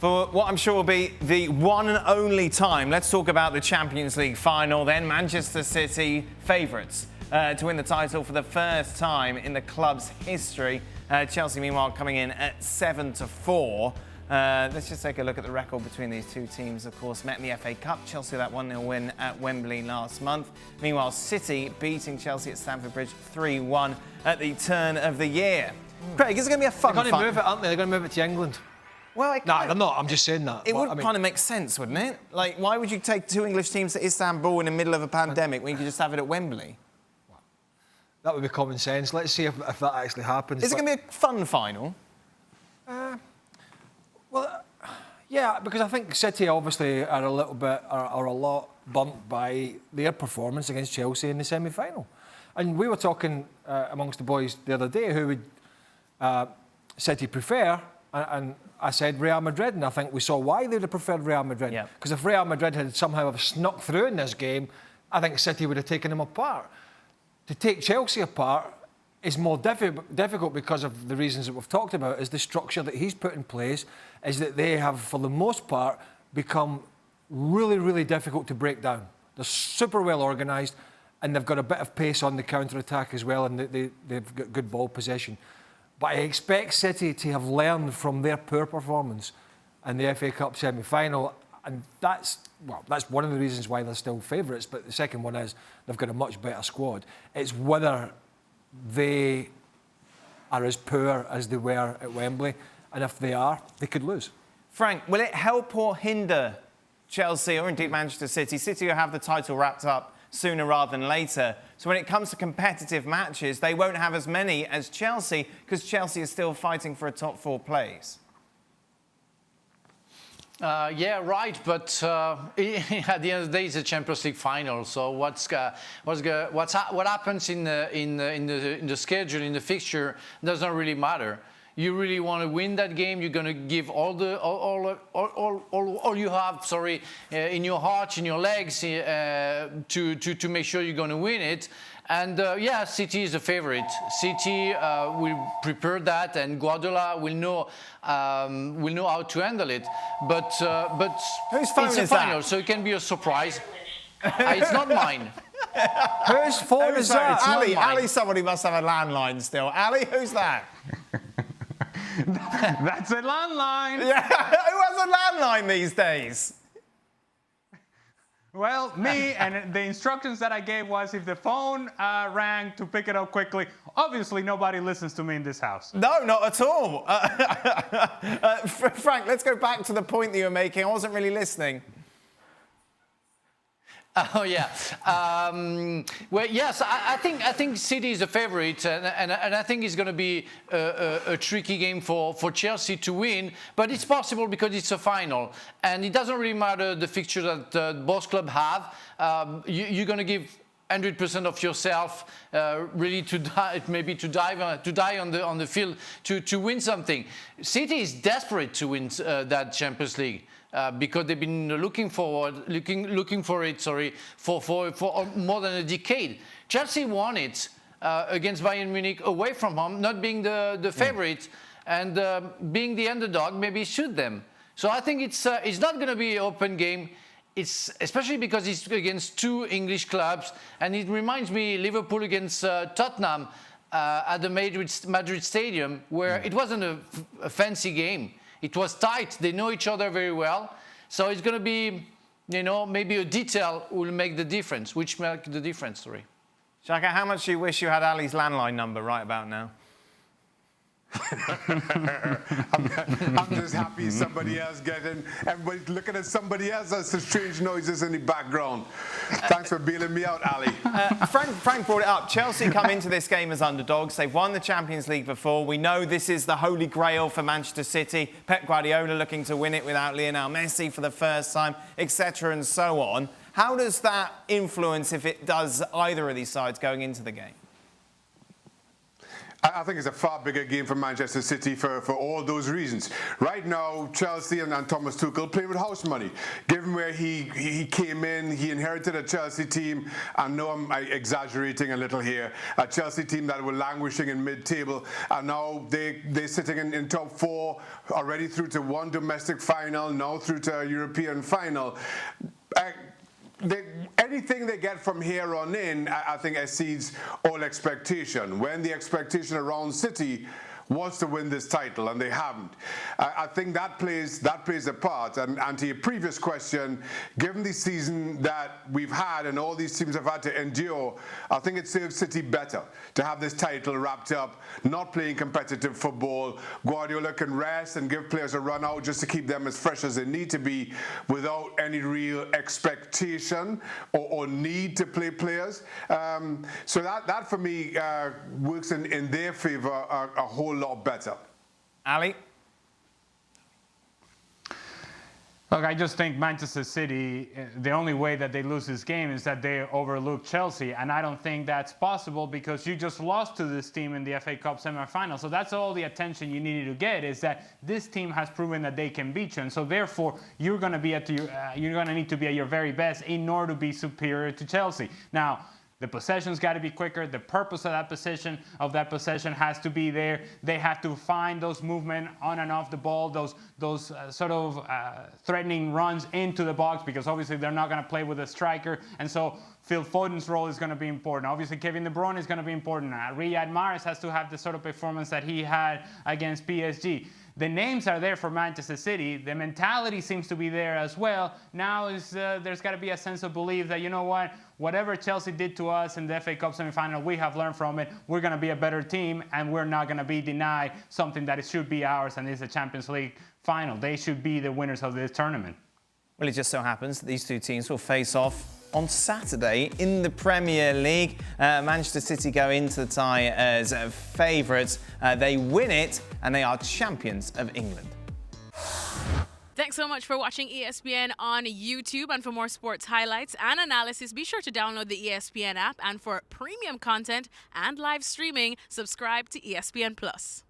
For what I'm sure will be the one and only time, let's talk about the Champions League final. Then Manchester City favourites to win the title for the first time in the club's history. Chelsea, meanwhile, coming in at 7-4. Let's just take a look at the record between these two teams. Of course, met in the FA Cup. Chelsea that 1-0 win at Wembley last month. Meanwhile, City beating Chelsea at Stamford Bridge 3-1 at the turn of the year. Craig, is it going to be a fun They're going to move it, aren't they? They're going to move it to England. Well, no, they're not. I'm just saying that. It would kind of make sense, wouldn't it? Like, why would you take two English teams to Istanbul in the middle of a pandemic when you could just have it at Wembley? That would be common sense. Let's see if that actually happens. Is it going to be a fun final? Well, yeah, because I think City obviously are a lot bumped by their performance against Chelsea in the semi-final. And we were talking amongst the boys the other day who would City prefer, and I said Real Madrid, and I think we saw why they'd have preferred Real Madrid. Because if Real Madrid had somehow have snuck through in this game, I think City would have taken them apart. To take Chelsea apart is more difficult because of the reasons that we've talked about, is the structure that he's put in place, is that they have, for the most part, become really, really difficult to break down. They're super well organised, and they've got a bit of pace on the counter-attack as well, and they've got good ball possession. But I expect City to have learned from their poor performance in the FA Cup semi-final, and that's one of the reasons why they're still favourites. But the second one is they've got a much better squad. It's whether they are as poor as they were at Wembley, and if they are, they could lose. Frank, will it help or hinder Chelsea, or indeed Manchester City? City will have the title wrapped up sooner rather than later. So when it comes to competitive matches, they won't have as many as Chelsea, because Chelsea is still fighting for a top four place. Yeah, right. But at the end of the day, it's a Champions League final. So what happens in the schedule, in the fixture, doesn't really matter. You really want to win that game. You're going to give all you have, in your heart, in your legs, to make sure you're going to win it. And yeah, City is the favourite. City will prepare that, and Guardiola will know how to handle it. But whose phone it's is a final, that? so it can be a surprise. It's not mine. Whose phone is that? Ali, somebody must have a landline still. Ali, who's that? That's a landline. Yeah, who has a landline these days? Well, me, and the instructions that I gave was if the phone rang, to pick it up quickly. Obviously, nobody listens to me in this house. No, not at all. Frank, let's go back to the point that you were making. I wasn't really listening. Oh yeah. Well, yes, I think City is a favourite, and I think it's going to be a tricky game for Chelsea to win. But it's possible because it's a final, and it doesn't really matter the fixture that both clubs have. You're going to give 100% of yourself, really to die, maybe to die on the field to win something. City is desperate to win that Champions League. Because they've been looking for it, for more than a decade. Chelsea won it against Bayern Munich away from home, not being the favourite, and being the underdog maybe suit them. So I think it's not going to be an open game. It's especially because it's against two English clubs, and it reminds me Liverpool against Tottenham at the Madrid Stadium, where it wasn't a fancy game. It was tight. They know each other very well. So it's going to be, maybe a detail will make the difference, Shaka, how much do you wish you had Ali's landline number right about now? I'm just happy somebody else everybody's looking at somebody else. That's the strange noises in the background. Thanks for bailing me out, Ali. Frank brought it up. Chelsea come into this game as underdogs. They've won the Champions League before. We know this is the holy grail for Manchester City. Pep Guardiola looking to win it without Lionel Messi for the first time, etc. and so on. How does that influence, if it does, either of these sides going into the game? I think it's a far bigger game for Manchester City for all those reasons. Right now, Chelsea and Thomas Tuchel play with house money. Given where he came in, he inherited a Chelsea team. I know I'm exaggerating a little here. A Chelsea team that were languishing in mid-table, and now they're sitting in top 4, already through to one domestic final, now through to a European final. Anything they get from here on in, I think exceeds all expectation. When the expectation around City was to win this title, and they haven't. I think that plays a part. And to your previous question, given the season that we've had and all these teams have had to endure, I think it serves City better to have this title wrapped up, not playing competitive football. Guardiola can rest and give players a run out just to keep them as fresh as they need to be without any real expectation or need to play players. So that for me works in their favour a whole lot better. Ali? Look, I just think Manchester City, the only way that they lose this game is that they overlook Chelsea, and I don't think that's possible because you just lost to this team in the FA Cup semi-final. So that's all the attention you needed to get, is that this team has proven that they can beat you, and so therefore you're going to be you're going to need to be at your very best in order to be superior to Chelsea. Now, the possession's got to be quicker. The purpose of that possession has to be there. They have to find those movement on and off the ball, those sort of threatening runs into the box, because obviously they're not going to play with a striker. And so Phil Foden's role is going to be important. Obviously, Kevin De Bruyne is going to be important. Riyad Mahrez has to have the sort of performance that he had against PSG. The names are there for Manchester City. The mentality seems to be there as well. Now there's got to be a sense of belief that, you know what, whatever Chelsea did to us in the FA Cup semi-final, we have learned from it. We're going to be a better team, and we're not going to be denied something that it should be ours, and it's a Champions League final. They should be the winners of this tournament. Well, it just so happens that these two teams will face off on Saturday in the Premier League. Manchester City go into the tie as favourites. They win it, and they are champions of England. Thanks so much for watching ESPN on YouTube. And for more sports highlights and analysis, be sure to download the ESPN app. And for premium content and live streaming, subscribe to ESPN+.